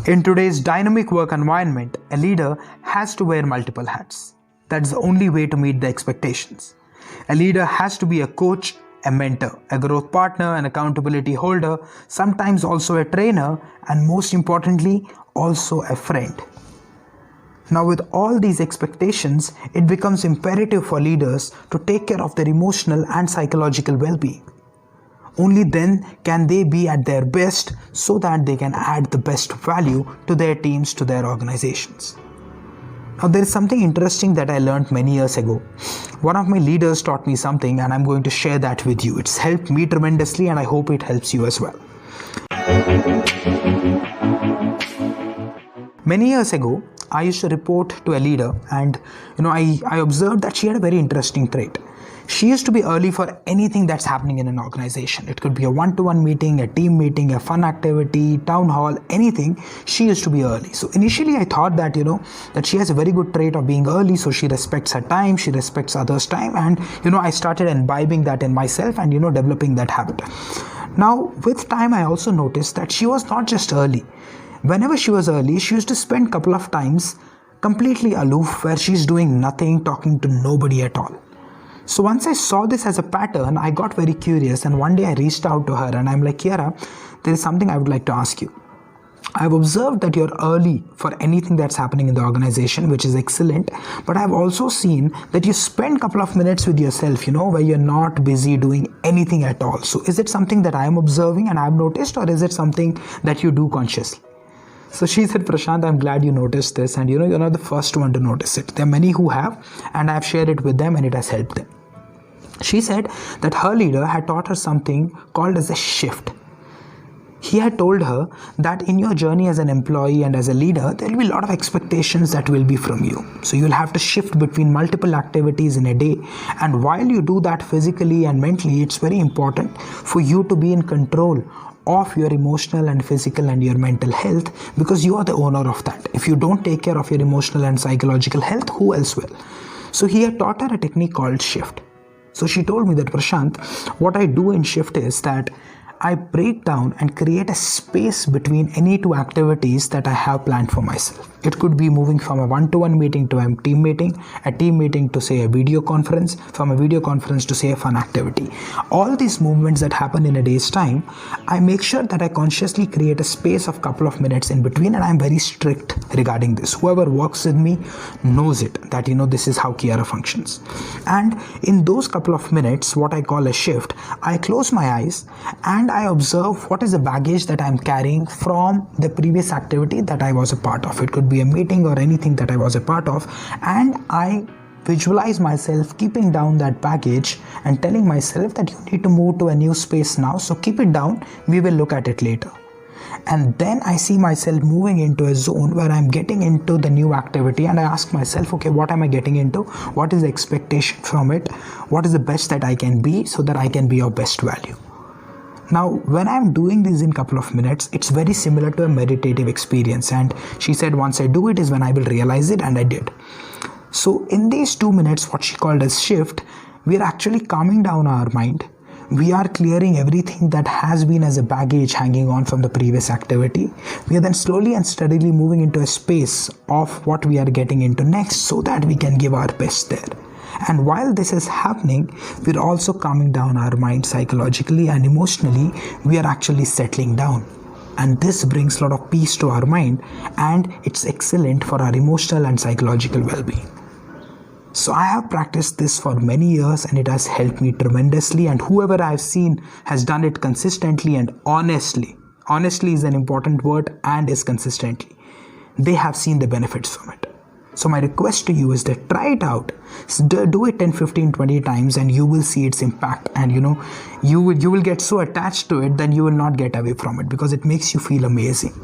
In today's dynamic work environment, a leader has to wear multiple hats. That's the only way to meet the expectations. A leader has to be a coach, a mentor, a growth partner, an accountability holder, sometimes also a trainer, and most importantly, also a friend. Now, with all these expectations, it becomes imperative for leaders to take care of their emotional and psychological well-being. Only then can they be at their best so that they can add the best value to their teams, to their organizations. Now, there is something interesting that I learned many years ago. One of my leaders taught me something, and I'm going to share that with you. It's helped me tremendously, and I hope it helps you as well. Many years ago, I used to report to a leader, and I observed that she had a very interesting trait. She used to be early for anything that's happening in an organization. It could be a one-to-one meeting, a team meeting, a fun activity, town hall, anything. She used to be early. So initially I thought that, that she has a very good trait of being early. So she respects her time, she respects others' time. And, I started imbibing that in myself and, developing that habit. Now, with time, I also noticed that she was not just early. Whenever she was early, she used to spend a couple of times completely aloof, where she's doing nothing, talking to nobody at all. So once I saw this as a pattern, I got very curious, and one day I reached out to her and I'm like, Kiara, there is something I would like to ask you. I've observed that you're early for anything that's happening in the organization, which is excellent, but I've also seen that you spend a couple of minutes with yourself, where you're not busy doing anything at all. So is it something that I'm observing and I've noticed, or is it something that you do consciously? So she said, Prashant, I'm glad you noticed this, and you're not the first one to notice it. There are many who have, and I've shared it with them and it has helped them. She said that her leader had taught her something called as a shift. He had told her that in your journey as an employee and as a leader, there will be a lot of expectations that will be from you. So you'll have to shift between multiple activities in a day. And while you do that physically and mentally, it's very important for you to be in control of your emotional and physical and your mental health, because you are the owner of that. If you don't take care of your emotional and psychological health, who else will? So he had taught her a technique called shift. So she told me that, Prashant, what I do in shift is that I break down and create a space between any two activities that I have planned for myself. It could be moving from a one-to-one meeting to a team meeting to say a video conference, from a video conference to say a fun activity. All these movements that happen in a day's time, I make sure that I consciously create a space of couple of minutes in between, and I'm very strict regarding this. Whoever works with me knows it, that this is how Kiara functions. And in those couple of minutes, what I call a shift, I close my eyes and I observe what is the baggage that I'm carrying from the previous activity that I was a part of. It could be a meeting or anything that I was a part of, and I visualize myself keeping down that baggage and telling myself that you need to move to a new space now, so keep it down, we will look at it later. And then I see myself moving into a zone where I'm getting into the new activity, and I ask myself, okay, what am I getting into? What is the expectation from it? What is the best that I can be so that I can be of best value? Now, when I'm doing this in a couple of minutes, it's very similar to a meditative experience. And she said, once I do it is when I will realize it, and I did. So in these 2 minutes, what she called as shift, we are actually calming down our mind. We are clearing everything that has been as a baggage hanging on from the previous activity. We are then slowly and steadily moving into a space of what we are getting into next, so that we can give our best there. And while this is happening, we're also calming down our mind psychologically and emotionally. We are actually settling down. And this brings a lot of peace to our mind, and it's excellent for our emotional and psychological well-being. So I have practiced this for many years, and it has helped me tremendously. And whoever I've seen has done it consistently and honestly. Honestly is an important word, and is consistently. They have seen the benefits from it. So my request to you is that try it out. Do it 10, 15, 20 times, and you will see its impact. And you will get so attached to it that you will not get away from it, because it makes you feel amazing.